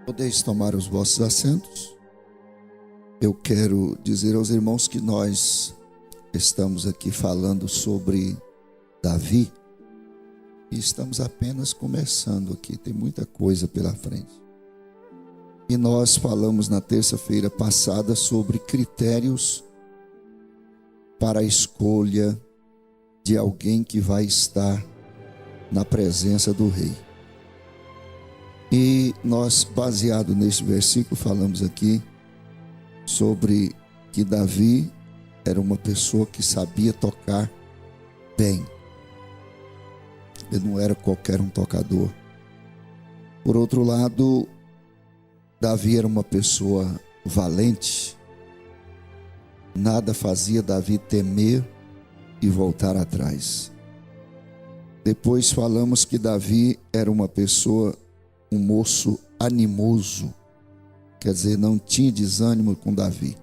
Podeis tomar os vossos assentos. Eu quero dizer aos irmãos que nós estamos aqui falando sobre Davi e estamos apenas começando aqui, tem muita coisa pela frente. E nós falamos na terça-feira passada sobre critérios para a escolha de alguém que vai estar na presença do rei. E nós, baseado neste versículo, falamos aqui sobre que Davi era uma pessoa que sabia tocar bem. Ele não era qualquer um tocador. Por outro lado, Davi era uma pessoa valente. Nada fazia Davi temer e voltar atrás. Depois falamos que Davi era uma pessoa, um moço animoso. Quer dizer, não tinha desânimo com Davi.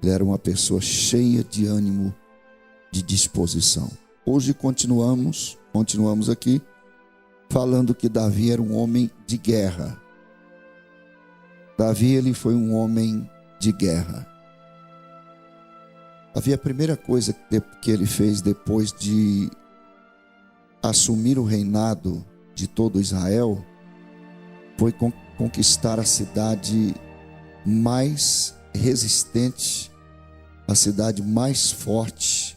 Ele era uma pessoa cheia de ânimo, de disposição. Hoje continuamos aqui falando que Davi era um homem de guerra. Davi, ele foi um homem de guerra. Davi, a primeira coisa que ele fez depois de assumir o reinado de todo Israel foi conquistar a cidade mais resistente, a cidade mais forte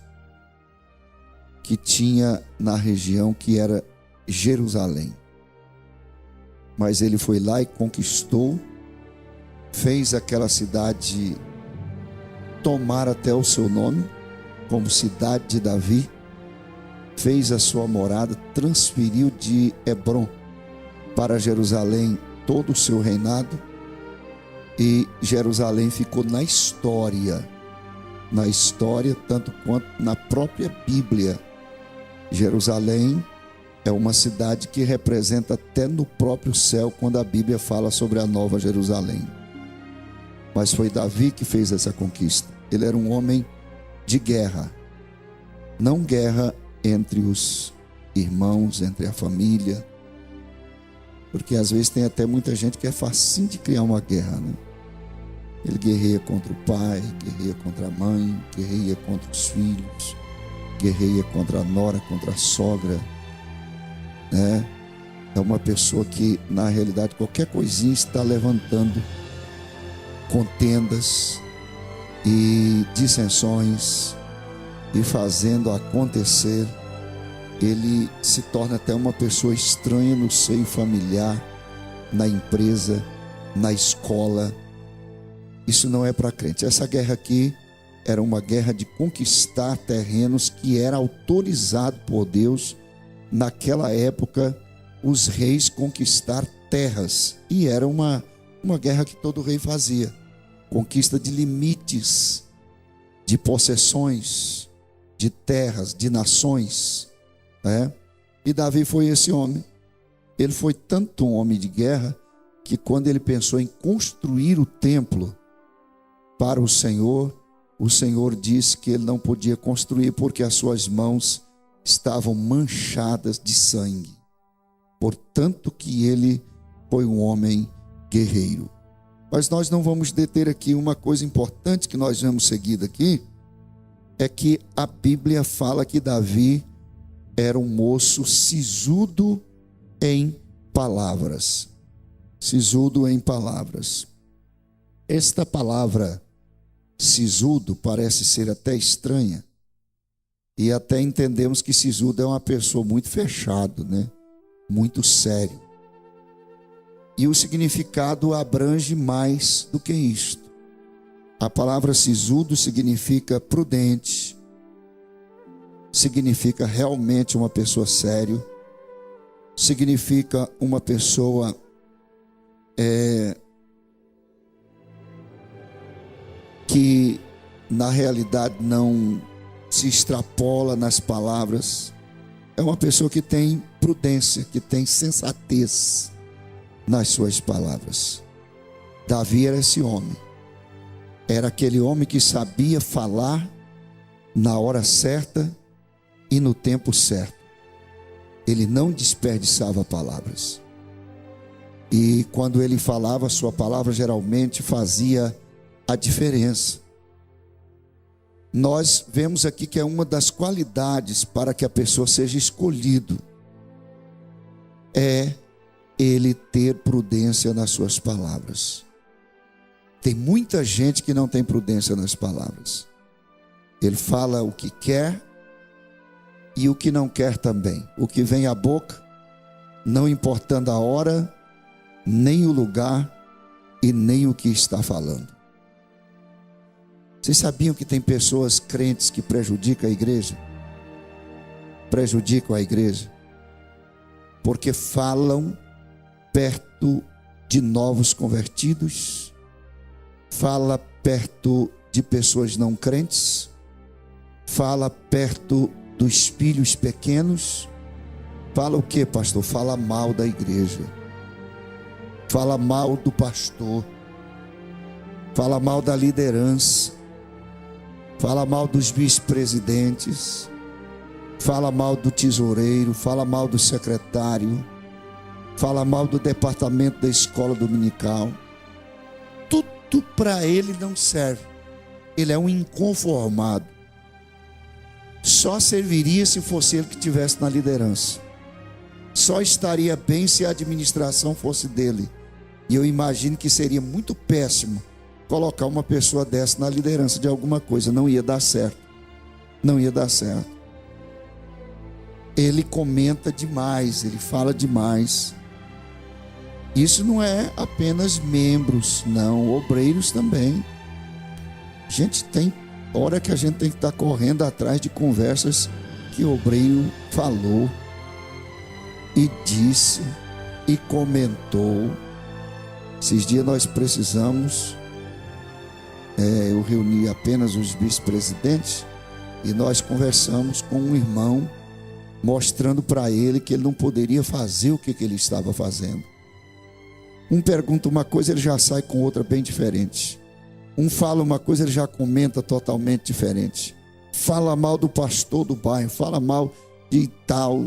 que tinha na região, que era Jerusalém. Mas ele foi lá e conquistou, fez aquela cidade tomar até o seu nome, como cidade de Davi, fez a sua morada, transferiu de Hebrom para Jerusalém todo o seu reinado, e Jerusalém ficou na história, tanto quanto na própria Bíblia. Jerusalém é uma cidade que representa até no próprio céu, quando a Bíblia fala sobre a Nova Jerusalém. Mas foi Davi que fez essa conquista. Ele era um homem de guerra, não guerra entre os irmãos, entre a família, porque às vezes tem até muita gente que é facinho de criar uma guerra, né? Ele guerreia contra o pai, guerreia contra a mãe, guerreia contra os filhos, guerreia contra a nora, contra a sogra, né? É uma pessoa que, na realidade, qualquer coisinha está levantando contendas e dissensões e fazendo acontecer. Ele se torna até uma pessoa estranha no seio familiar, na empresa, na escola. Isso não é para crente. Essa guerra aqui era uma guerra de conquistar terrenos que era autorizado por Deus. Naquela época, os reis conquistar terras, e era uma guerra que todo rei fazia. Conquista de limites, de possessões, de terras, de nações, né? E Davi foi esse homem. Ele foi tanto um homem de guerra que, quando ele pensou em construir o templo para o Senhor disse que ele não podia construir porque as suas mãos estavam manchadas de sangue. Portanto que ele foi um homem guerreiro. Mas nós não vamos deter aqui. Uma coisa importante que nós vamos seguir daqui é que a Bíblia fala que Davi era um moço sisudo em palavras. Sisudo em palavras. Esta palavra sisudo parece ser até estranha, e até entendemos que sisudo é uma pessoa muito fechada, né? Muito sério. E o significado abrange mais do que isto. A palavra sisudo significa prudente, significa realmente uma pessoa séria, significa uma pessoa que na realidade não se extrapola nas palavras. É uma pessoa que tem prudência, que tem sensatez nas suas palavras. Davi era esse homem. Era aquele homem que sabia falar na hora certa e no tempo certo. Ele não desperdiçava palavras. E quando ele falava, a sua palavra geralmente fazia a diferença. Nós vemos aqui que é uma das qualidades para que a pessoa seja escolhido, é ele ter prudência nas suas palavras. Tem muita gente que não tem prudência nas palavras. Ele fala o que quer e o que não quer também. O que vem à boca, não importando a hora, nem o lugar e nem o que está falando. Vocês sabiam que tem pessoas crentes que prejudicam a igreja? Prejudicam a igreja porque falam perto de novos convertidos, fala perto de pessoas não crentes, fala perto dos filhos pequenos. Fala o que, pastor? Fala mal da igreja, fala mal do pastor, fala mal da liderança, fala mal dos vice-presidentes, fala mal do tesoureiro, fala mal do secretário, fala mal do departamento da escola dominical. Tudo para ele não serve. Ele é um inconformado. Só serviria se fosse ele que estivesse na liderança. Só estaria bem se a administração fosse dele. E eu imagino que seria muito péssimo colocar uma pessoa dessa na liderança de alguma coisa. Não ia dar certo. Não ia dar certo. Ele comenta demais, ele fala demais. Isso não é apenas membros, não, obreiros também. A gente tem hora que a gente tem que estar correndo atrás de conversas que o obreiro falou e disse e comentou. Esses dias nós precisamos, eu reuni apenas os vice-presidentes e nós conversamos com um irmão, mostrando para ele que ele não poderia fazer o que ele estava fazendo. Um pergunta uma coisa, ele já sai com outra bem diferente. Um fala uma coisa, ele já comenta totalmente diferente. Fala mal do pastor do bairro, fala mal de tal.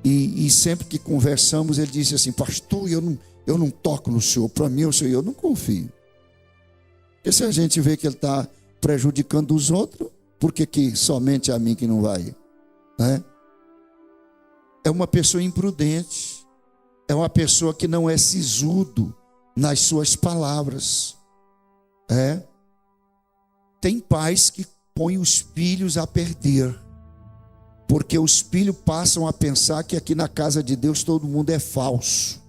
E sempre que conversamos, ele disse assim: pastor, eu não toco no senhor, para mim o senhor, eu não confio. Porque se a gente vê que ele está prejudicando os outros, por que somente a mim que não vai? Né? É uma pessoa imprudente, é uma pessoa que não é sisudo nas suas palavras. Tem pais que põem os filhos a perder, porque os filhos passam a pensar que aqui na casa de Deus todo mundo é falso,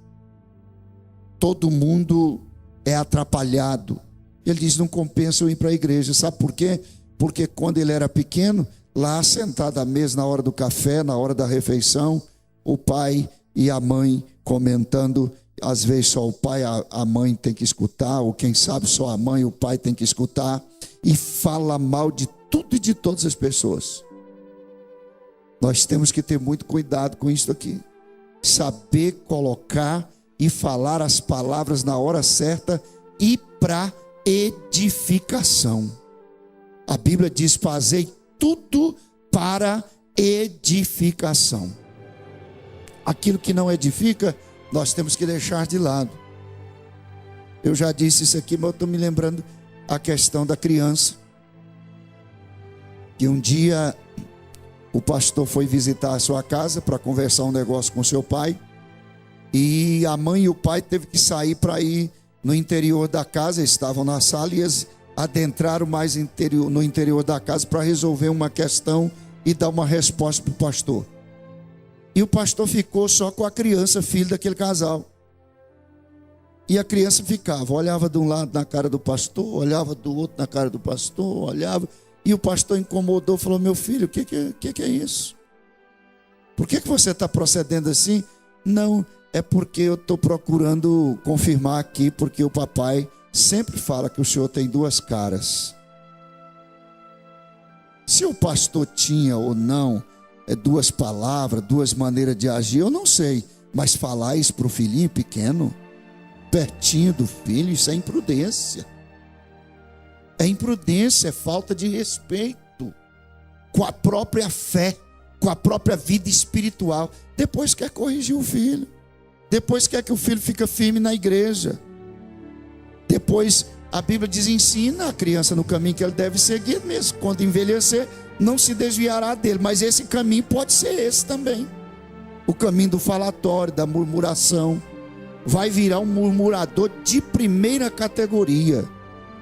todo mundo é atrapalhado. Ele diz: não compensa eu ir para a igreja. Sabe por quê? Porque quando ele era pequeno, lá sentado à mesa na hora do café, na hora da refeição, o pai e a mãe comentando, às vezes só o pai, a mãe tem que escutar, ou quem sabe só a mãe e o pai tem que escutar, e fala mal de tudo e de todas as pessoas. Nós temos que ter muito cuidado com isso aqui, saber colocar e falar as palavras na hora certa e para edificação. A Bíblia diz: fazei tudo para edificação. Aquilo que não edifica, nós temos que deixar de lado. Eu já disse isso aqui, mas eu estou me lembrando a questão da criança. Que um dia o pastor foi visitar a sua casa para conversar um negócio com seu pai. E a mãe e o pai teve que sair para ir no interior da casa. Estavam na sala e eles adentraram mais no interior da casa para resolver uma questão e dar uma resposta para o pastor. E o pastor ficou só com a criança, filho daquele casal. E a criança ficava, olhava de um lado na cara do pastor, olhava do outro na cara do pastor, olhava. E o pastor incomodou, falou: meu filho, o que é isso? Por que você está procedendo assim? Não, é porque eu estou procurando confirmar aqui, porque o papai sempre fala que o senhor tem duas caras. Se o pastor tinha ou não duas palavras, duas maneiras de agir, eu não sei. Mas falar isso para o filhinho pequeno, pertinho do filho, isso é imprudência. É imprudência, é falta de respeito com a própria fé, com a própria vida espiritual. Depois quer corrigir o filho, Depois quer que o filho fique firme na igreja. Depois a Bíblia diz: ensina a criança no caminho que ele deve seguir, mesmo quando envelhecer não se desviará dele. Mas esse caminho pode ser esse também, o caminho do falatório, da murmuração. Vai virar um murmurador de primeira categoria,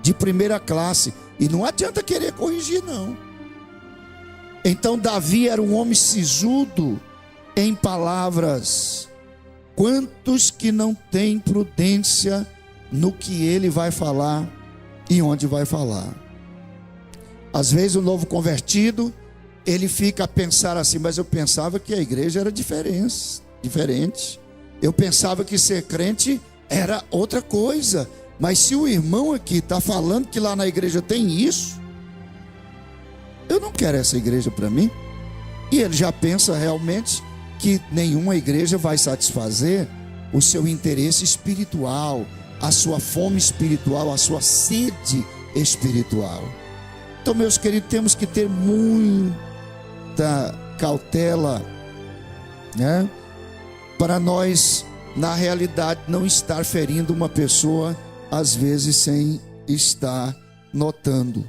de primeira classe, e não adianta querer corrigir, não. Então Davi era um homem sisudo em palavras. Quantos que não têm prudência no que ele vai falar e onde vai falar? Às vezes o novo convertido, ele fica a pensar assim: mas eu pensava que a igreja era diferente. Eu pensava que ser crente era outra coisa. Mas se o irmão aqui está falando que lá na igreja tem isso, eu não quero essa igreja para mim. E ele já pensa realmente que nenhuma igreja vai satisfazer o seu interesse espiritual, a sua fome espiritual, a sua sede espiritual. Então, meus queridos, temos que ter muita cautela, né? Para nós, na realidade, não estar ferindo uma pessoa, às vezes sem estar notando.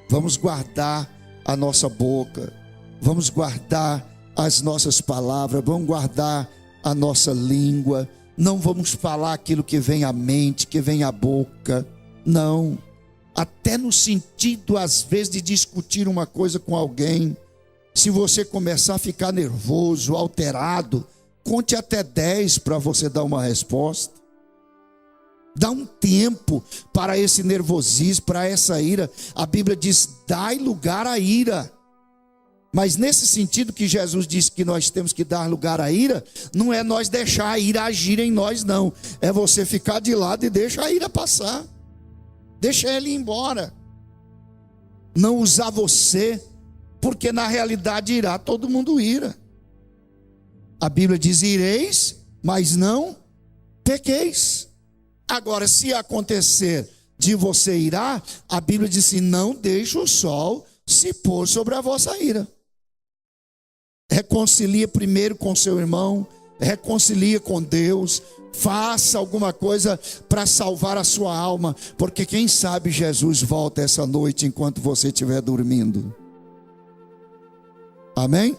Vamos guardar a nossa boca, vamos guardar as nossas palavras, vamos guardar a nossa língua. Não vamos falar aquilo que vem à mente, que vem à boca. Não. Até no sentido, às vezes, de discutir uma coisa com alguém. Se você começar a ficar nervoso, alterado, conte até 10 para você dar uma resposta. Dá um tempo para esse nervosismo, para essa ira. A Bíblia diz: dai lugar à ira. Mas nesse sentido que Jesus disse que nós temos que dar lugar à ira, não é nós deixar a ira agir em nós, não. É você ficar de lado e deixa a ira passar. Deixa ele ir embora. Não usar você, porque na realidade irá todo mundo ira. A Bíblia diz: ireis, mas não pequeis. Agora, se acontecer de você irar, a Bíblia diz assim: não deixe o sol se pôr sobre a vossa ira. Reconcilia primeiro com seu irmão, reconcilia com Deus, faça alguma coisa para salvar a sua alma, porque quem sabe Jesus volta essa noite enquanto você estiver dormindo. Amém?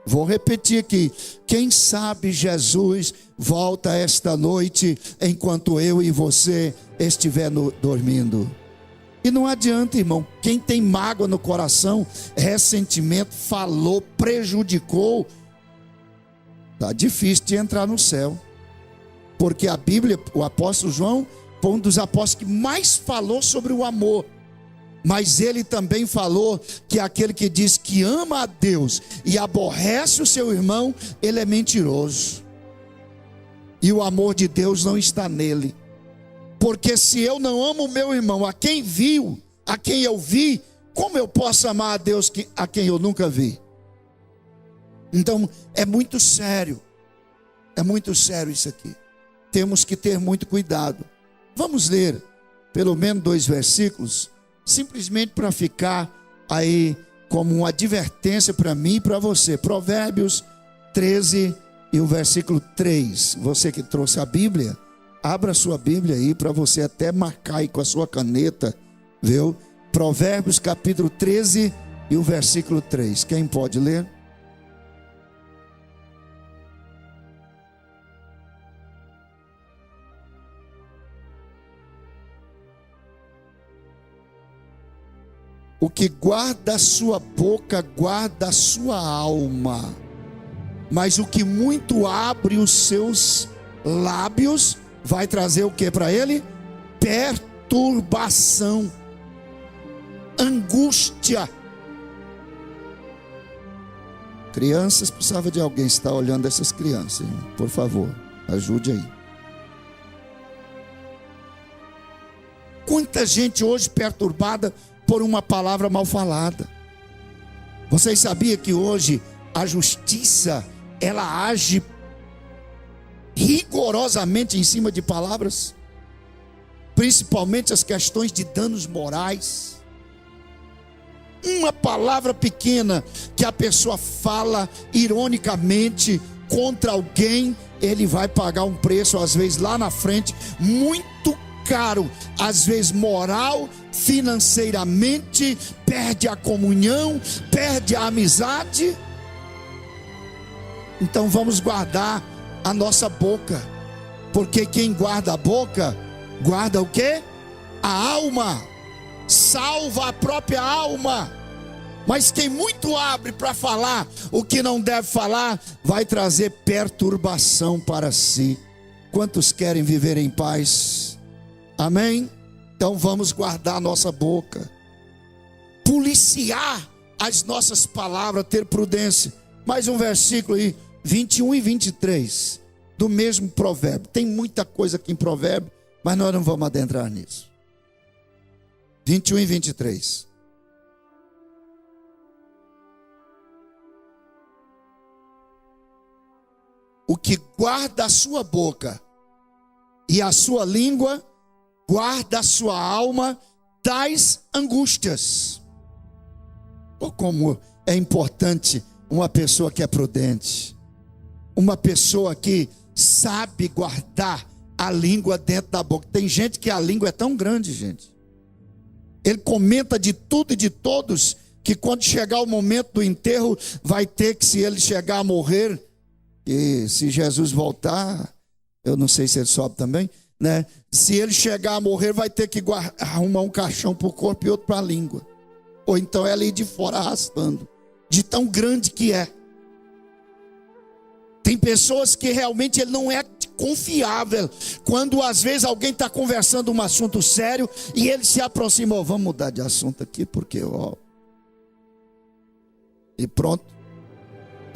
Vou repetir aqui: quem sabe Jesus volta esta noite enquanto eu e você estiver dormindo. E não adianta, irmão, quem tem mágoa no coração, ressentimento, falou, prejudicou, está difícil de entrar no céu. Porque a Bíblia, o apóstolo João, foi um dos apóstolos que mais falou sobre o amor. Mas ele também falou que aquele que diz que ama a Deus e aborrece o seu irmão, ele é mentiroso. E o amor de Deus não está nele. Porque se eu não amo o meu irmão, a quem viu, a quem eu vi, como eu posso amar a Deus a quem eu nunca vi? Então é muito sério isso aqui. Temos que ter muito cuidado. Vamos ler pelo menos 2 versículos, simplesmente para ficar aí como uma advertência para mim e para você. Provérbios 13 e o versículo 3. Você que trouxe a Bíblia, abra a sua Bíblia aí para você até marcar aí com a sua caneta, viu? Provérbios capítulo 13 e o versículo 3. Quem pode ler? O que guarda a sua boca, guarda a sua alma. Mas o que muito abre os seus lábios, vai trazer o que para ele? Perturbação, angústia. Crianças, precisava de alguém estar olhando essas crianças, irmão. Por favor, ajude aí. Quanta gente hoje perturbada por uma palavra mal falada. Vocês sabiam que hoje a justiça, ela age rigorosamente em cima de palavras? Principalmente as questões de danos morais. Uma palavra pequena que a pessoa fala ironicamente, contra alguém, ele vai pagar um preço, às vezes lá na frente, muito caro, às vezes moral, financeiramente, perde a comunhão, perde a amizade. Então vamos guardar a nossa boca, porque quem guarda a boca, guarda o quê? A alma, salva a própria alma. Mas quem muito abre para falar o que não deve falar, vai trazer perturbação para si. Quantos querem viver em paz? Amém? Então vamos guardar a nossa boca, policiar as nossas palavras, ter prudência. Mais um versículo aí, 21 e 23, do mesmo provérbio. Tem muita coisa aqui em provérbio, mas nós não vamos adentrar nisso. 21 e 23. O que guarda a sua boca e a sua língua, guarda a sua alma das angústias. Oh, como é importante uma pessoa que é prudente, uma pessoa que sabe guardar a língua dentro da boca. Tem gente que a língua é tão grande, gente. Ele comenta de tudo e de todos, que quando chegar o momento do enterro, vai ter que, se ele chegar a morrer, e se Jesus voltar, eu não sei se ele sobe também, né? Se ele chegar a morrer, vai ter que arrumar um caixão para o corpo e outro para a língua. Ou então ela ir de fora arrastando, de tão grande que é. Tem pessoas que realmente ele não é confiável. Quando às vezes alguém está conversando um assunto sério e ele se aproxima, vamos mudar de assunto aqui, porque e pronto.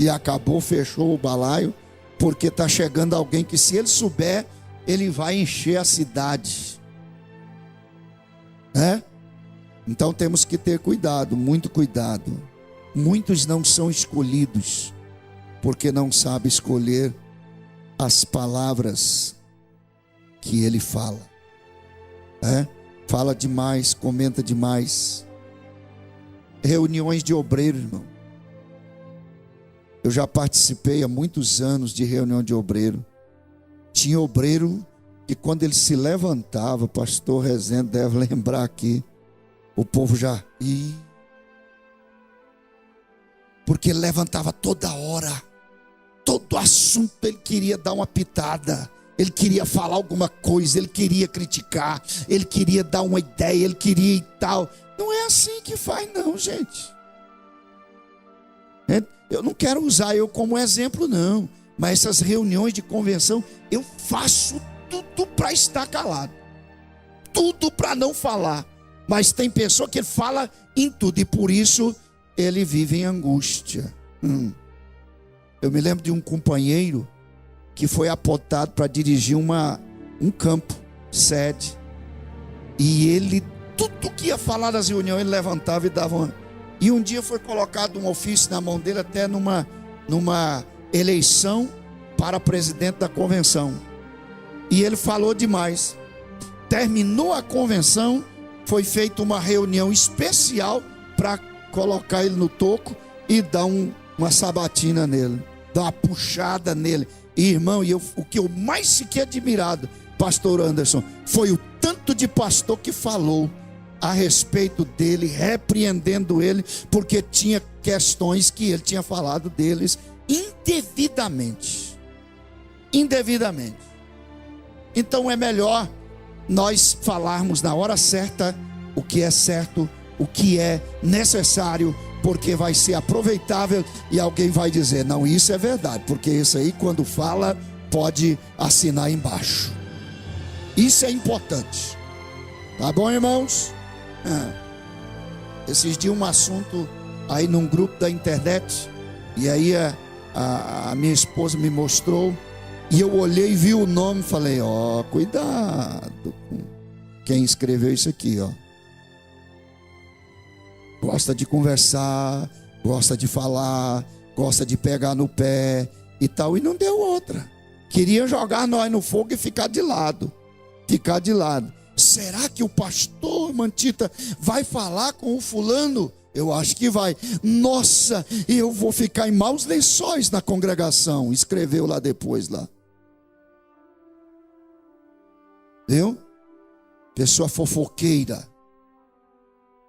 E acabou, fechou o balaio, porque está chegando alguém que, se ele souber, ele vai encher a cidade, né? Então temos que ter cuidado, muito cuidado. Muitos não são escolhidos porque não sabem escolher as palavras que ele fala, né? Fala demais, comenta demais. Reuniões de obreiros, irmão. Eu já participei há muitos anos de reunião de obreiro. Tinha obreiro que, quando ele se levantava, pastor Rezende deve lembrar aqui, o povo já... Porque ele levantava toda hora, todo assunto ele queria dar uma pitada, ele queria falar alguma coisa, ele queria criticar, ele queria dar uma ideia, ele queria e tal. Não é assim que faz não, gente. Eu não quero usar eu como exemplo não, mas essas reuniões de convenção, eu faço tudo para estar calado, tudo para não falar. Mas tem pessoa que fala em tudo, e por isso ele vive em angústia. Eu me lembro de um companheiro que foi apontado para dirigir um campo, sede, e ele, tudo que ia falar nas reuniões, ele levantava e dava uma... E um dia foi colocado um ofício na mão dele, até numa eleição para presidente da convenção. E ele falou demais. Terminou a convenção, foi feita uma reunião especial para colocar ele no toco e dar uma sabatina nele, dar uma puxada nele. E, irmão, o que eu mais fiquei admirado, pastor Anderson, foi o tanto de pastor que falou a respeito dele, repreendendo ele, porque tinha questões que ele tinha falado deles indevidamente. Então é melhor nós falarmos na hora certa o que é certo, o que é necessário, porque vai ser aproveitável e alguém vai dizer, não, isso é verdade, porque isso aí, quando fala, pode assinar embaixo. Isso é importante. Tá bom, irmãos? Esses dias um assunto aí num grupo da internet, e aí a minha esposa me mostrou, e eu olhei e vi o nome, falei, cuidado com quem escreveu isso aqui, gosta de conversar, gosta de falar, gosta de pegar no pé e tal, e não deu outra. Queria jogar nós no fogo e ficar de lado. Será que o pastor Mantita vai falar com o fulano Eu acho que vai. Nossa, eu vou ficar em maus lençóis na congregação. Escreveu lá depois lá. Viu? Pessoa fofoqueira,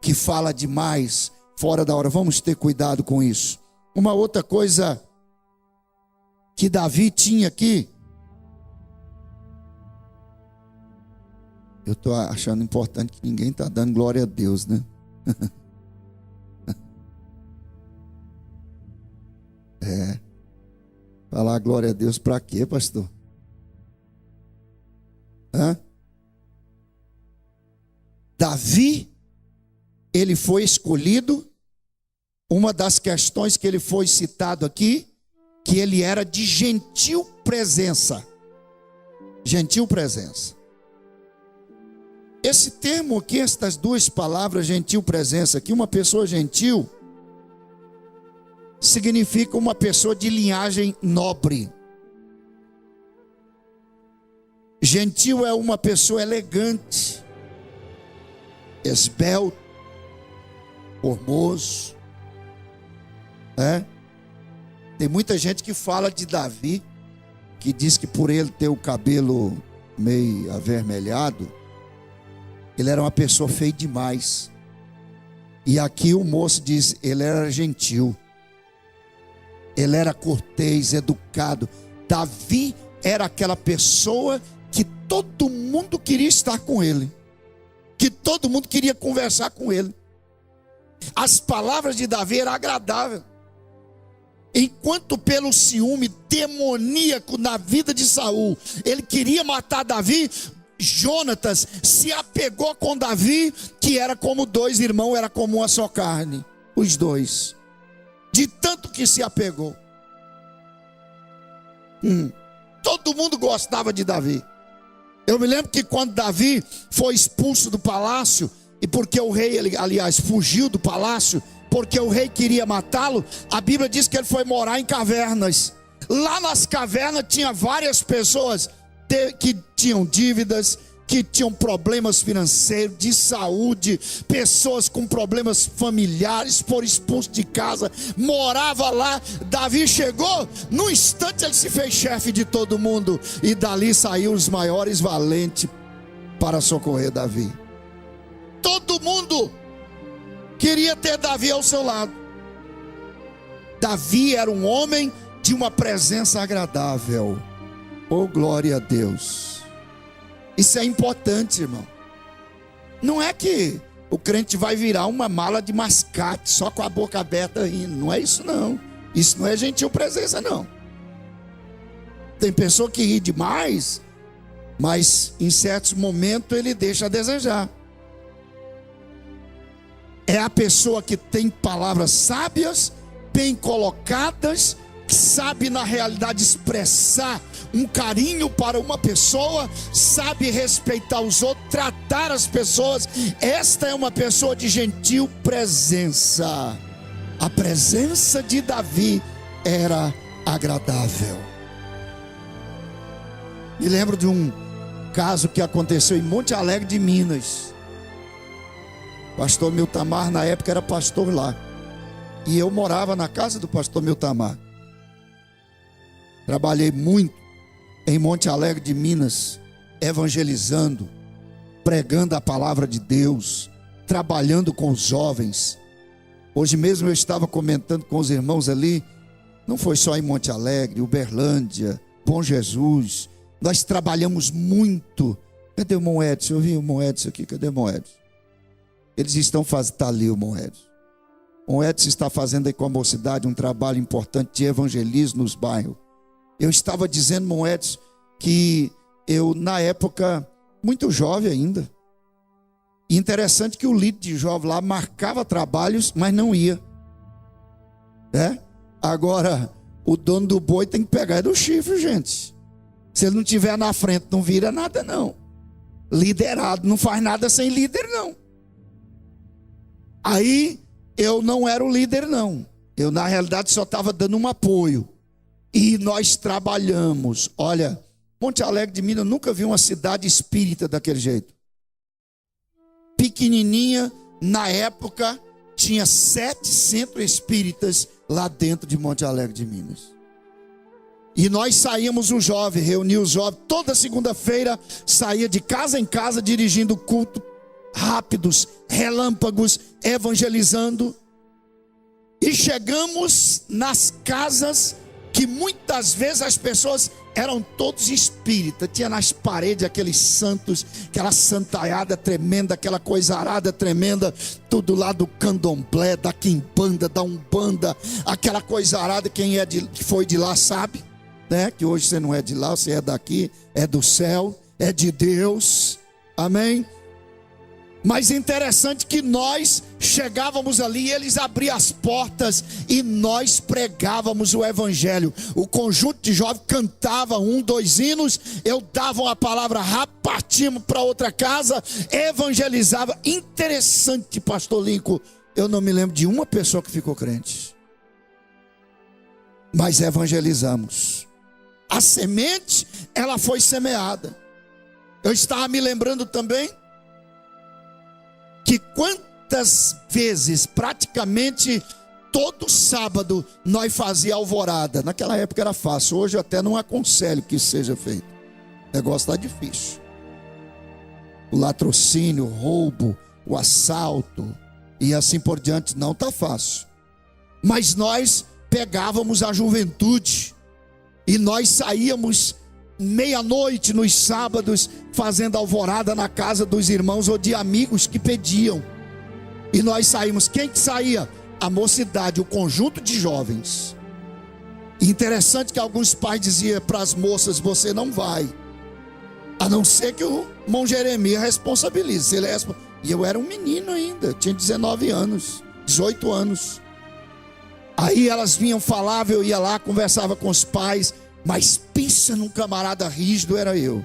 que fala demais, fora da hora. Vamos ter cuidado com isso. Uma outra coisa que Davi tinha aqui, eu estou achando importante que ninguém está dando glória a Deus, né? Falar glória a Deus para quê, pastor? Davi, ele foi escolhido. Uma das questões que ele foi citado aqui, que ele era de gentil presença. Gentil presença. Esse termo aqui, estas duas palavras, gentil presença, aqui, uma pessoa gentil, significa uma pessoa de linhagem nobre. Gentil é uma pessoa elegante, esbelto, formoso. Tem muita gente que fala de Davi, que diz que por ele ter o cabelo meio avermelhado, ele era uma pessoa feia demais. E aqui o moço diz, ele era gentil, ele era cortês, educado. Davi era aquela pessoa que todo mundo queria estar com ele, que todo mundo queria conversar com ele. As palavras de Davi eram agradáveis. Enquanto pelo ciúme demoníaco na vida de Saul, ele queria matar Davi, Jonatas se apegou com Davi, que era como dois irmãos, era como uma só carne, os dois, de tanto que se apegou. Todo mundo gostava de Davi. Eu me lembro que quando Davi foi expulso do palácio, e porque o rei, aliás, fugiu do palácio, porque o rei queria matá-lo, a Bíblia diz que ele foi morar em cavernas. Lá nas cavernas tinha várias pessoas que tinham dívidas, que tinham problemas financeiros, de saúde, pessoas com problemas familiares, foram expulsos de casa, morava lá. Davi chegou, no instante ele se fez chefe de todo mundo, e dali saiu os maiores valentes para socorrer Davi. Todo mundo queria ter Davi ao seu lado. Davi era um homem de uma presença agradável. Oh, glória a Deus. Isso é importante, irmão. Não é que o crente vai virar uma mala de mascate, só com a boca aberta rindo. Não é isso não. Isso não é gentil presença não. Tem pessoa que ri demais, mas em certos momentos ele deixa a desejar. É a pessoa que tem palavras sábias, bem colocadas, que sabe na realidade expressar um carinho para uma pessoa, sabe respeitar os outros, tratar as pessoas. Esta é uma pessoa de gentil presença. A presença de Davi era agradável. Me lembro de um caso que aconteceu em Monte Alegre de Minas. Pastor Miltamar na época era pastor lá, e eu morava na casa do pastor Miltamar. Trabalhei muito em Monte Alegre de Minas, evangelizando, pregando a palavra de Deus, trabalhando com os jovens. Hoje mesmo eu estava comentando com os irmãos ali, não foi só em Monte Alegre, Uberlândia, Bom Jesus, nós trabalhamos muito. Cadê o irmão Edson? Eu vi o irmão Edson aqui, cadê o irmão Edson? Eles estão fazendo, está ali o irmão Edson. O Edson está fazendo aí com a mocidade um trabalho importante de evangelismo nos bairros. Eu estava dizendo, irmão Edson, que eu na época, muito jovem ainda, e interessante que o líder de jovem lá marcava trabalhos, mas não ia. Agora, o dono do boi tem que pegar do chifre, gente. Se ele não estiver na frente, não vira nada não. Liderado não faz nada sem líder não. Aí eu não era o líder não. Eu na realidade só estava dando um apoio. E nós trabalhamos. Olha, Monte Alegre de Minas, eu nunca vi uma cidade espírita daquele jeito. Pequenininha, na época tinha 7 centros espíritas lá dentro de Monte Alegre de Minas. E nós saímos, o jovem, reunia os jovens, toda segunda-feira, saía de casa em casa, dirigindo culto, rápidos, relâmpagos, evangelizando. E chegamos nas casas que muitas vezes as pessoas eram todos espíritas. Tinha nas paredes aqueles santos, aquela santaiada tremenda, aquela coisa arada tremenda, tudo lá do candomblé, da quimbanda, da umbanda, aquela coisa arada. Quem que foi de lá sabe, né? Que hoje você não é de lá, você é daqui, é do céu, é de Deus, amém? Mas interessante que nós chegávamos ali, eles abriam as portas e nós pregávamos o evangelho. O conjunto de jovens cantava 1, 2 hinos, eu dava uma palavra rápida, partíamos para outra casa, evangelizava. Interessante, pastor Lincoln, eu não me lembro de uma pessoa que ficou crente, mas evangelizamos. A semente, ela foi semeada. Eu estava me lembrando também que quantas vezes, praticamente todo sábado, nós fazíamos alvorada. Naquela época era fácil, hoje eu até não aconselho que isso seja feito. O negócio está difícil. O latrocínio, o roubo, o assalto e assim por diante não está fácil. Mas nós pegávamos a juventude e nós saíamos meia-noite nos sábados, fazendo alvorada na casa dos irmãos ou de amigos que pediam. E nós saímos. Quem que saía? A mocidade, o conjunto de jovens. Interessante que alguns pais diziam para as moças: você não vai, a não ser que o irmão Jeremias responsabilize. E eu era um menino ainda, tinha 19 anos, 18 anos. Aí elas vinham, falavam, eu ia lá, conversava com os pais. Mas pensa num camarada rígido, era eu.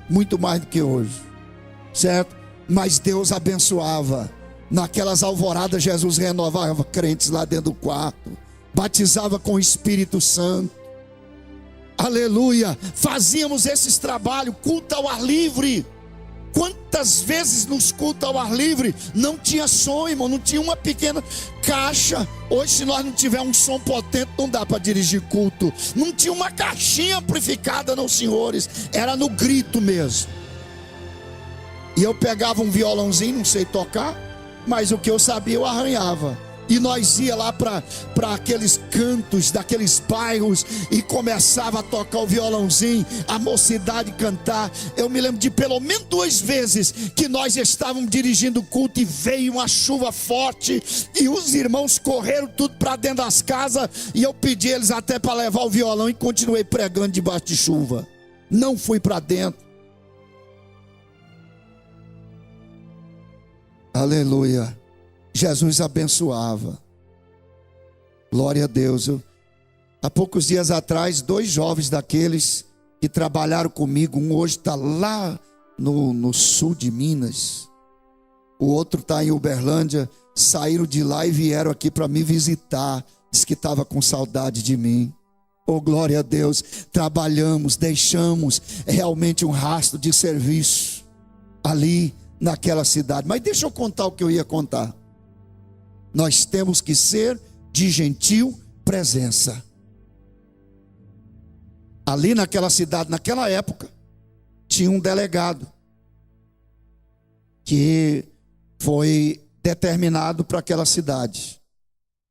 Muito mais do que hoje, certo? Mas Deus abençoava. Naquelas alvoradas, Jesus renovava crentes lá dentro do quarto, batizava com o Espírito Santo. Aleluia. Fazíamos esses trabalhos, culto ao ar livre. Quantas vezes nos cultos ao ar livre não tinha som, irmão, não tinha uma pequena caixa. Hoje, se nós não tivermos um som potente, não dá para dirigir culto. Não tinha uma caixinha amplificada, não, senhores, era no grito mesmo. E eu pegava um violãozinho, não sei tocar, mas o que eu sabia eu arranhava. E nós ia lá para aqueles cantos daqueles bairros e começava a tocar o violãozinho, a mocidade cantar. Eu me lembro de pelo menos 2 vezes que nós estávamos dirigindo o culto e veio uma chuva forte e os irmãos correram tudo para dentro das casas e eu pedi eles até para levar o violão e continuei pregando debaixo de chuva. Não fui para dentro. Aleluia. Jesus abençoava. Glória a Deus. Há poucos dias atrás, 2 jovens daqueles que trabalharam comigo, um hoje está lá no sul de Minas, o outro está em Uberlândia, saíram de lá e vieram aqui para me visitar. Diz que estava com saudade de mim. Oh, glória a Deus. Trabalhamos, deixamos realmente um rastro de serviço ali naquela cidade. Mas deixa eu contar o que eu ia contar. Nós temos que ser de gentil presença. Ali naquela cidade, naquela época, tinha um delegado que foi determinado para aquela cidade.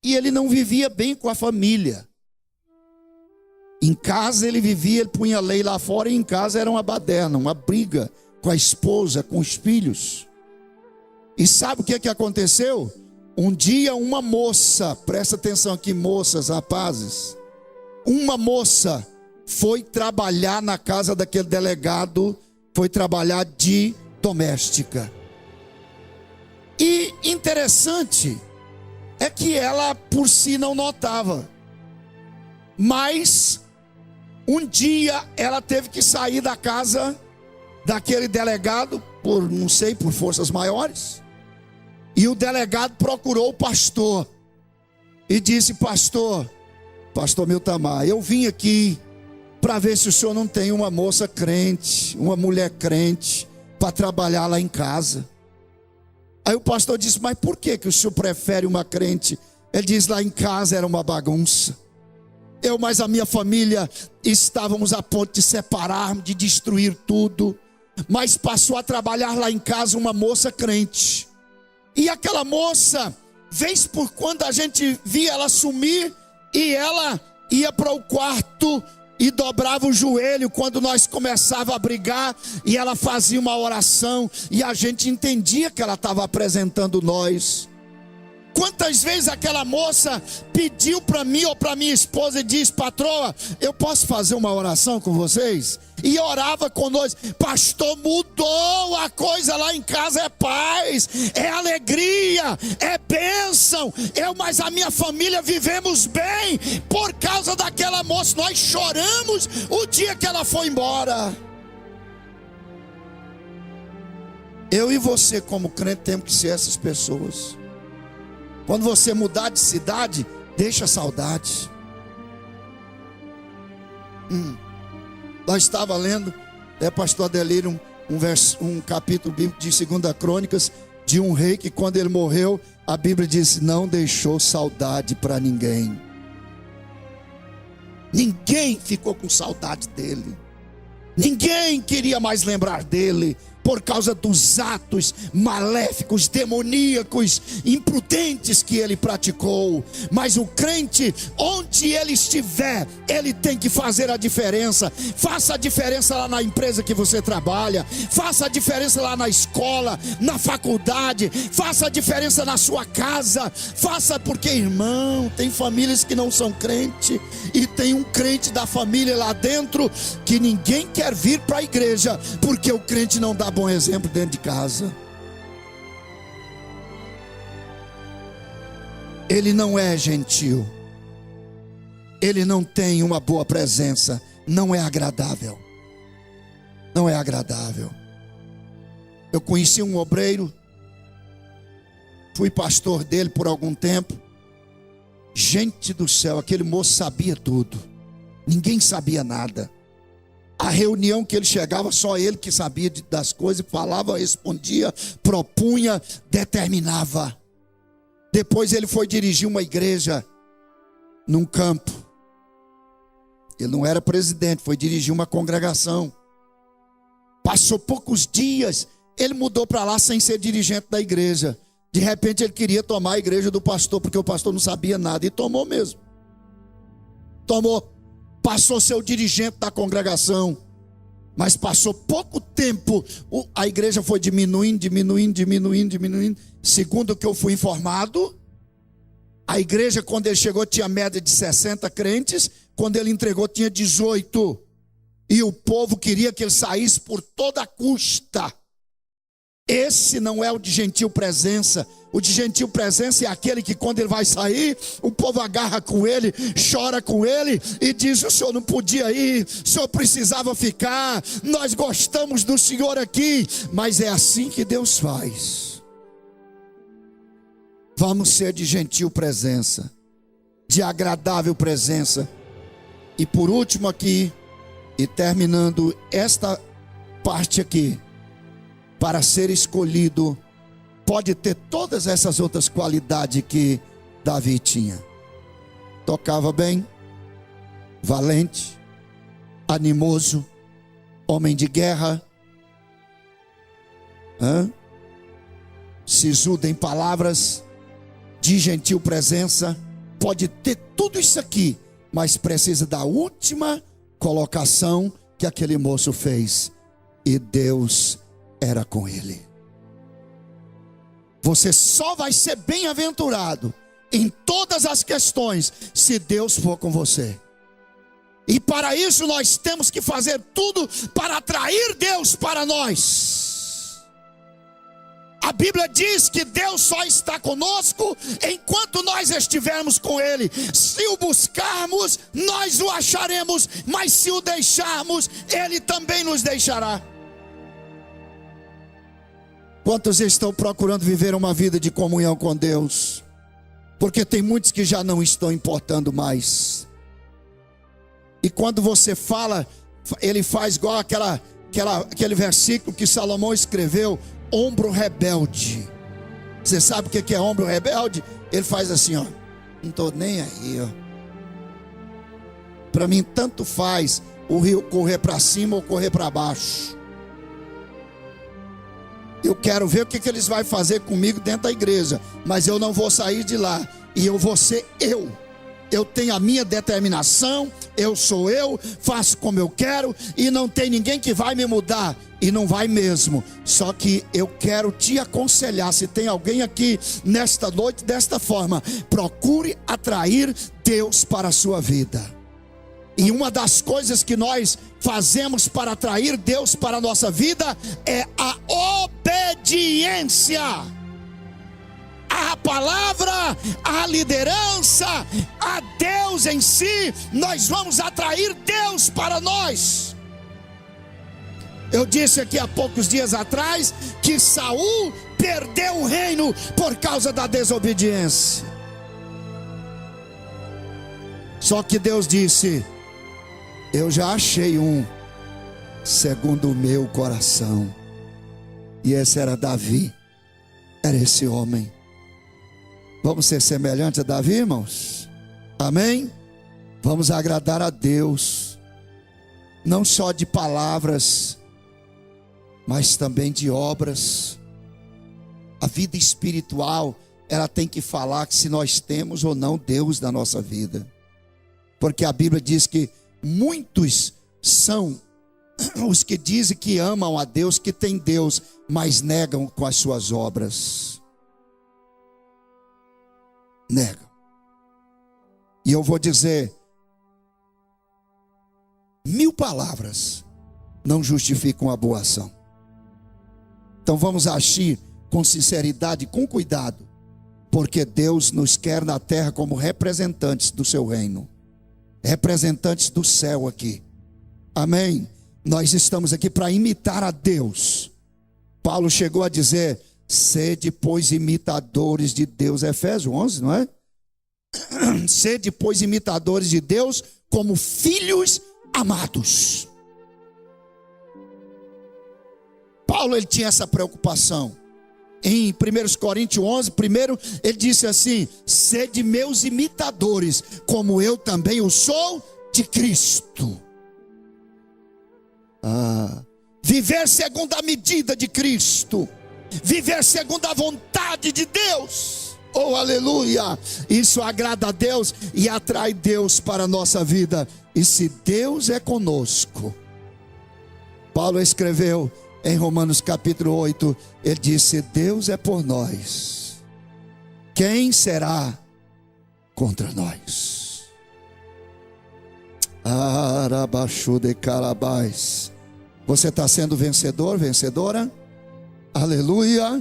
E ele não vivia bem com a família. Em casa ele vivia, ele punha lei lá fora, e em casa era uma baderna, uma briga com a esposa, com os filhos. E sabe o que aconteceu? Um dia uma moça, presta atenção aqui, moças, rapazes, uma moça foi trabalhar na casa daquele delegado, foi trabalhar de doméstica. E interessante é que ela por si não notava, mas um dia ela teve que sair da casa daquele delegado, por não sei, por forças maiores. E o delegado procurou o pastor e disse: pastor Miltamar, eu vim aqui para ver se o senhor não tem uma moça crente, uma mulher crente, para trabalhar lá em casa. Aí o pastor disse: mas por que o senhor prefere uma crente? Ele diz: lá em casa era uma bagunça. Eu mais a minha família estávamos a ponto de separar, de destruir tudo. Mas passou a trabalhar lá em casa uma moça crente. E aquela moça, vez por quando a gente via ela sumir, e ela ia para o quarto e dobrava o joelho quando nós começava a brigar, e ela fazia uma oração, e a gente entendia que ela estava apresentando nós. Quantas vezes aquela moça pediu para mim ou para minha esposa e disse: patroa, eu posso fazer uma oração com vocês? E orava conosco. Pastor, mudou a coisa lá em casa, é paz, é alegria, é bênção. Eu mais a minha família vivemos bem por causa daquela moça. Nós choramos o dia que ela foi embora. Eu e você como crente temos que ser essas pessoas. Quando você mudar de cidade, deixa a saudade. Nós estava lendo, pastor Adelírio, um capítulo bíblico de 2 Crônicas, de um rei que quando ele morreu, a Bíblia diz: não deixou saudade para ninguém. Ninguém ficou com saudade dele. Ninguém queria mais lembrar dele, por causa dos atos maléficos, demoníacos, imprudentes que ele praticou. Mas o crente, onde ele estiver, ele tem que fazer a diferença. Faça a diferença lá na empresa que você trabalha, faça a diferença lá na escola, na faculdade, faça a diferença na sua casa. Faça, porque, irmão, tem famílias que não são crente, e tem um crente da família lá dentro que ninguém quer vir para a igreja, porque o crente não dá bom exemplo dentro de casa. Ele não é gentil, ele não tem uma boa presença, não é agradável. Não é agradável. Eu conheci um obreiro, fui pastor dele por algum tempo. Gente do céu, aquele moço sabia tudo, ninguém sabia nada. A reunião que ele chegava, só ele que sabia das coisas, falava, respondia, propunha, determinava. Depois ele foi dirigir uma igreja num campo. Ele não era presidente, foi dirigir uma congregação. Passou poucos dias, ele mudou para lá sem ser dirigente da igreja. De repente ele queria tomar a igreja do pastor, porque o pastor não sabia nada, e tomou mesmo. Tomou. Passou a ser o dirigente da congregação. Mas passou pouco tempo, a igreja foi diminuindo. Segundo o que eu fui informado, a igreja, quando ele chegou, tinha média de 60 crentes. Quando ele entregou, tinha 18. E o povo queria que ele saísse por toda custa. Esse não é o de gentil presença. O de gentil presença é aquele que, quando ele vai sair, o povo agarra com ele, chora com ele e diz: o senhor não podia ir, o senhor precisava ficar, nós gostamos do senhor aqui. Mas é assim que Deus faz. Vamos ser de gentil presença, de agradável presença. E por último aqui, e terminando esta parte aqui, para ser escolhido, pode ter todas essas outras qualidades que Davi tinha. Tocava bem, valente, animoso, homem de guerra, sisudo em palavras, de gentil presença. Pode ter tudo isso aqui, mas precisa da última colocação que aquele moço fez: e Deus era com ele. Você só vai ser bem-aventurado em todas as questões se Deus for com você. E para isso nós temos que fazer tudo para atrair Deus para nós. A Bíblia diz que Deus só está conosco enquanto nós estivermos com Ele. Se o buscarmos, nós o acharemos, mas se o deixarmos, Ele também nos deixará. Quantos estão procurando viver uma vida de comunhão com Deus? Porque tem muitos que já não estão importando mais. E quando você fala, ele faz igual aquele versículo que Salomão escreveu: ombro rebelde. Você sabe o que é ombro rebelde? Ele faz assim, ó. Não estou nem aí, ó. Para mim tanto faz o rio correr para cima ou correr para baixo. Eu quero ver o que eles vão fazer comigo dentro da igreja, mas eu não vou sair de lá. E eu vou ser eu. Eu tenho a minha determinação, eu sou eu, faço como eu quero, e não tem ninguém que vai me mudar, e não vai mesmo. Só que eu quero te aconselhar, se tem alguém aqui nesta noite desta forma, procure atrair Deus para a sua vida. E uma das coisas que nós fazemos para atrair Deus para a nossa vida é a obediência à palavra, à liderança, a Deus em si. Nós vamos atrair Deus para nós. Eu disse aqui há poucos dias atrás que Saul perdeu o reino por causa da desobediência. Só que Deus disse: eu já achei um segundo o meu coração. E esse era Davi. Era esse homem. Vamos ser semelhantes a Davi, irmãos? Amém? Vamos agradar a Deus, não só de palavras, mas também de obras. A vida espiritual, ela tem que falar que se nós temos ou não Deus na nossa vida. Porque a Bíblia diz que muitos são os que dizem que amam a Deus, que têm Deus, mas negam com as suas obras. Negam. E eu vou dizer, 1000 palavras não justificam a boa ação. Então vamos agir com sinceridade, com cuidado, porque Deus nos quer na terra como representantes do seu reino, representantes do céu aqui. Amém? Nós estamos aqui para imitar a Deus. Paulo chegou a dizer: sede, pois, imitadores de Deus. Efésios 11, não é? Sede, pois, imitadores de Deus como filhos amados. Paulo, ele tinha essa preocupação. Em 1 Coríntios 11, primeiro ele disse assim: sede meus imitadores, como eu também o sou de Cristo. Viver segundo a medida de Cristo, viver segundo a vontade de Deus. Oh, aleluia! Isso agrada a Deus e atrai Deus para a nossa vida. E se Deus é conosco, Paulo escreveu em Romanos capítulo 8, ele disse: Deus é por nós, quem será contra nós? Arabaxu de Carabás. Você está sendo vencedor, vencedora? Aleluia!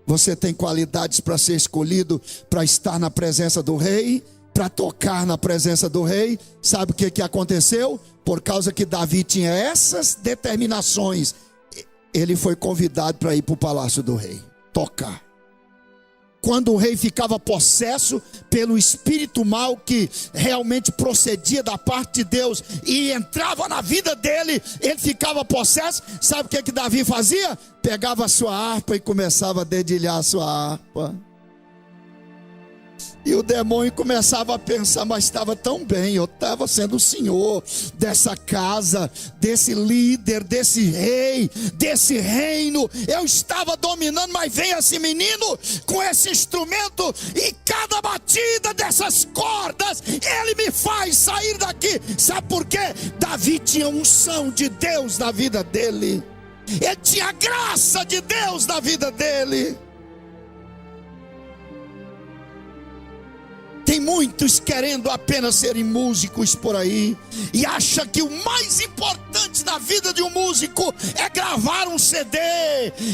Você tem qualidades para ser escolhido, para estar na presença do rei, para tocar na presença do rei. Sabe o que aconteceu? Por causa que Davi tinha essas determinações, ele foi convidado para ir para o palácio do rei, tocar. Quando o rei ficava possesso pelo espírito mal que realmente procedia da parte de Deus e entrava na vida dele, ele ficava possesso. Sabe o que Davi fazia? Pegava a sua harpa e começava a dedilhar a sua harpa. E o demônio começava a pensar: mas estava tão bem, eu estava sendo o senhor dessa casa, desse líder, desse rei, desse reino, eu estava dominando, mas vem esse menino com esse instrumento, e cada batida dessas cordas, ele me faz sair daqui. Sabe por quê? Davi tinha unção de Deus na vida dele, ele tinha graça de Deus na vida dele. Tem muitos querendo apenas serem músicos por aí, e acha que o mais importante na vida de um músico é gravar um CD.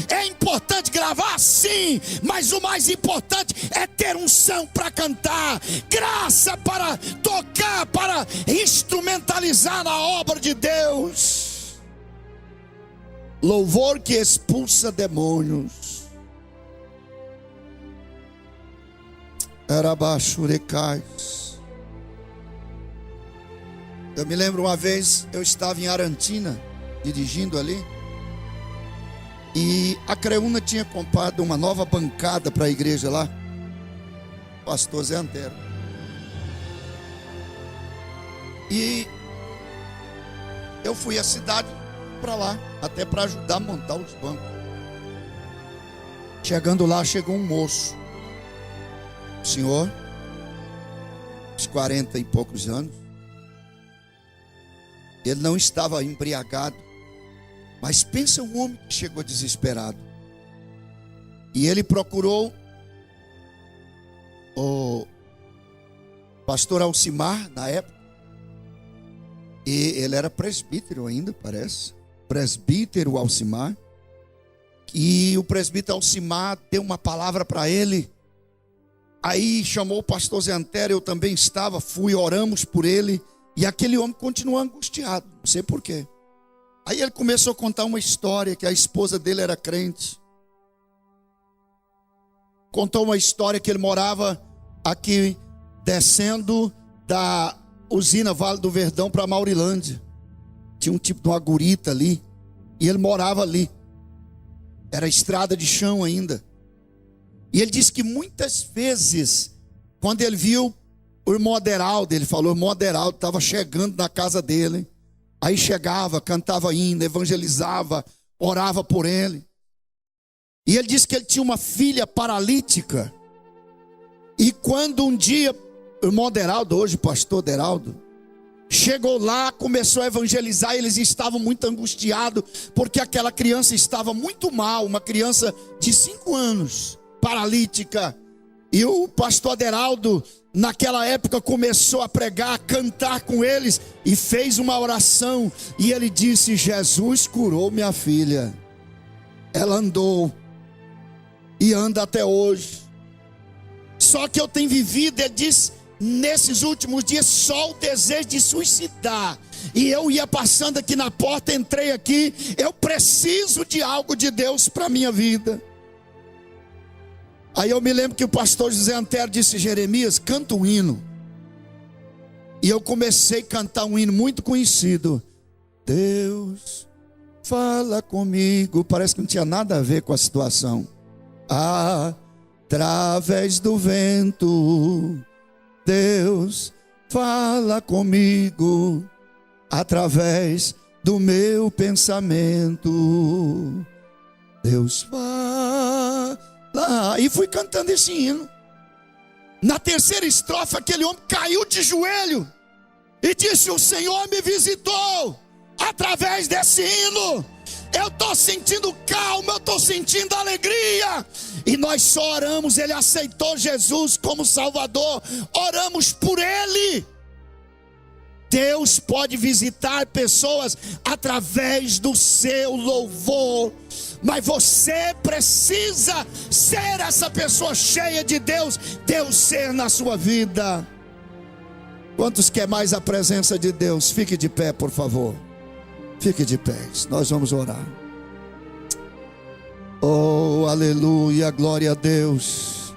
É importante gravar, sim, mas o mais importante é ter unção para cantar, graça para tocar, para instrumentalizar na obra de Deus. Louvor que expulsa demônios. Era baixo recais. Eu me lembro uma vez, eu estava em Arantina, dirigindo ali, E a Creúna tinha comprado uma nova bancada para a igreja lá. Pastor Zé Antero. E eu fui à cidade para lá, até para ajudar a montar os bancos. Chegando lá, chegou um moço. O senhor, uns 40 e poucos anos. Ele não estava embriagado, mas pensa um homem que chegou desesperado. E ele procurou o pastor Alcimar na época. E ele era presbítero ainda, parece. Presbítero Alcimar. E o presbítero Alcimar deu uma palavra para ele. Aí chamou o pastor Zé Antero, eu também estava, fui, oramos por ele. E aquele homem continuou angustiado, não sei porquê. Aí ele começou a contar uma história, que a esposa dele era crente. Contou uma história que ele morava aqui, descendo da usina Vale do Verdão para Maurilândia. Tinha um tipo de uma gurita ali, e ele morava ali. Era estrada de chão ainda. E ele disse que muitas vezes, quando ele viu o irmão Aderaldo, ele falou, o irmão Aderaldo estava chegando na casa dele. Aí chegava, cantava hino, evangelizava, orava por ele. E ele disse que ele tinha uma filha paralítica. E quando um dia, o irmão Aderaldo, hoje pastor Aderaldo, chegou lá, começou a evangelizar, eles estavam muito angustiados, porque aquela criança estava muito mal, uma criança de 5 anos, paralítica. E o pastor Aderaldo, naquela época, começou a pregar, a cantar com eles, e fez uma oração, e ele disse, Jesus curou minha filha, ela andou, e anda até hoje. Só que eu tenho vivido, ele disse, nesses últimos dias, só o desejo de suicidar. E eu ia passando aqui na porta, entrei aqui, eu preciso de algo de Deus para a minha vida. Aí eu me lembro que o pastor José Antero disse, Jeremias, canta um hino. E eu comecei a cantar um hino muito conhecido. Deus, fala comigo. Parece que não tinha nada a ver com a situação. Através do vento, Deus, fala comigo. Através do meu pensamento, Deus, fala. E fui cantando esse hino. Na terceira estrofe, aquele homem caiu de joelho e disse, o Senhor me visitou através desse hino. Eu estou sentindo calma, eu estou sentindo alegria. E nós só oramos, ele aceitou Jesus como Salvador, oramos por ele. Deus pode visitar pessoas através do seu louvor, mas você precisa ser essa pessoa cheia de Deus, Deus ser na sua vida. Quantos quer mais a presença de Deus? Fique de pé, por favor. Fique de pé, nós vamos orar. Oh, aleluia, glória a Deus.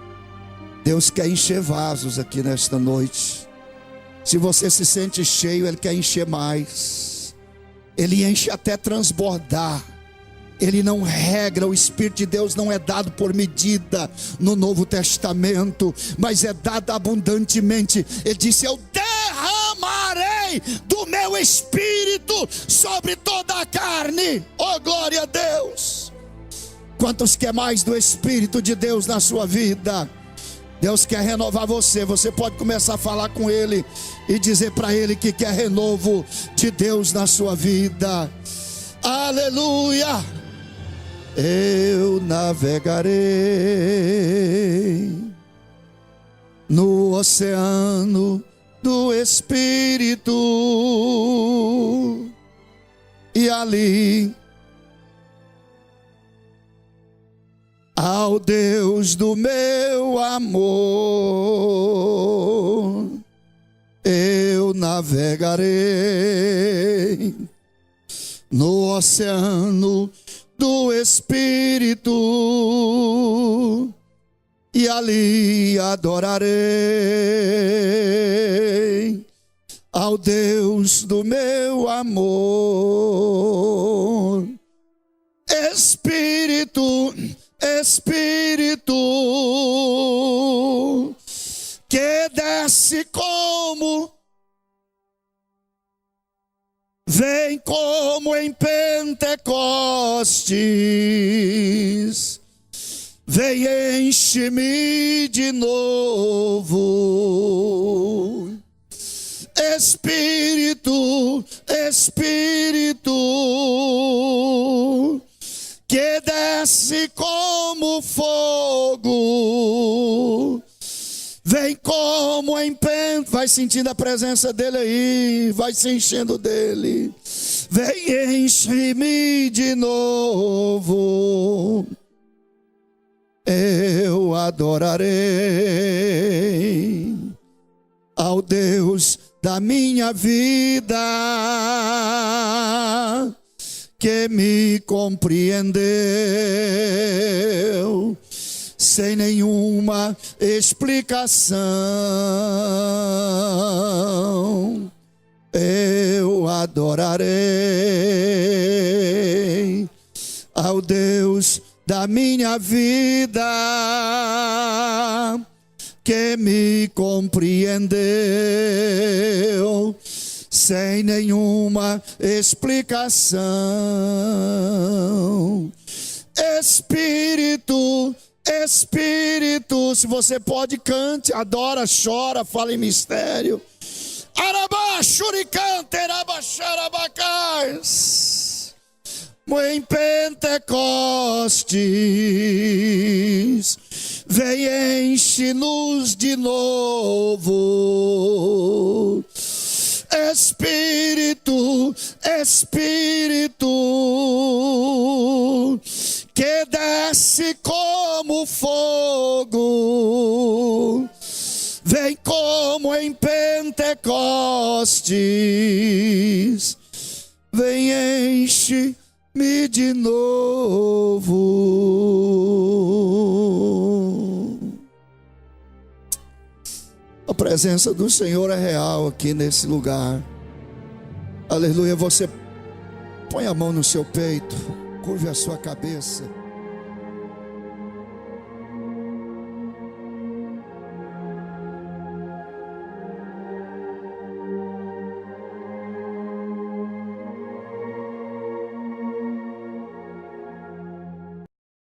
Deus quer encher vasos aqui nesta noite. Se você se sente cheio, Ele quer encher mais. Ele enche até transbordar. Ele não regra, o Espírito de Deus não é dado por medida no Novo Testamento, mas é dado abundantemente. Ele disse, eu derramarei do meu Espírito sobre toda a carne. Oh, glória a Deus. Quantos quer mais do Espírito de Deus na sua vida? Deus quer renovar você. Você pode começar a falar com Ele e dizer para Ele que quer renovo de Deus na sua vida. Aleluia. Eu navegarei no oceano do Espírito, e ali ao Deus do meu amor eu navegarei no oceano do Espírito, e ali adorarei ao Deus do meu amor. Espírito, Espírito, que desce como, vem como em Pentecostes, vem enche-me de novo. Espírito, Espírito, que desce como fogo, vem como em Pentecostes. Vai sentindo a presença dele aí, vai se enchendo dele. Vem enche-me de novo. Eu adorarei ao Deus da minha vida, que me compreendeu sem nenhuma explicação. Eu adorarei ao Deus da minha vida, que me compreendeu sem nenhuma explicação. Espírito, Espírito, se você pode, cante, adora, chora, fala em mistério. Arabá, xuricante, arabaxarabacais. Em Pentecostes, vem enche-nos de novo. Espírito, Espírito, que desce como fogo, vem como em Pentecostes, vem enche-me de novo. A presença do Senhor é real aqui nesse lugar. Aleluia. Você põe a mão no seu peito, curve a sua cabeça.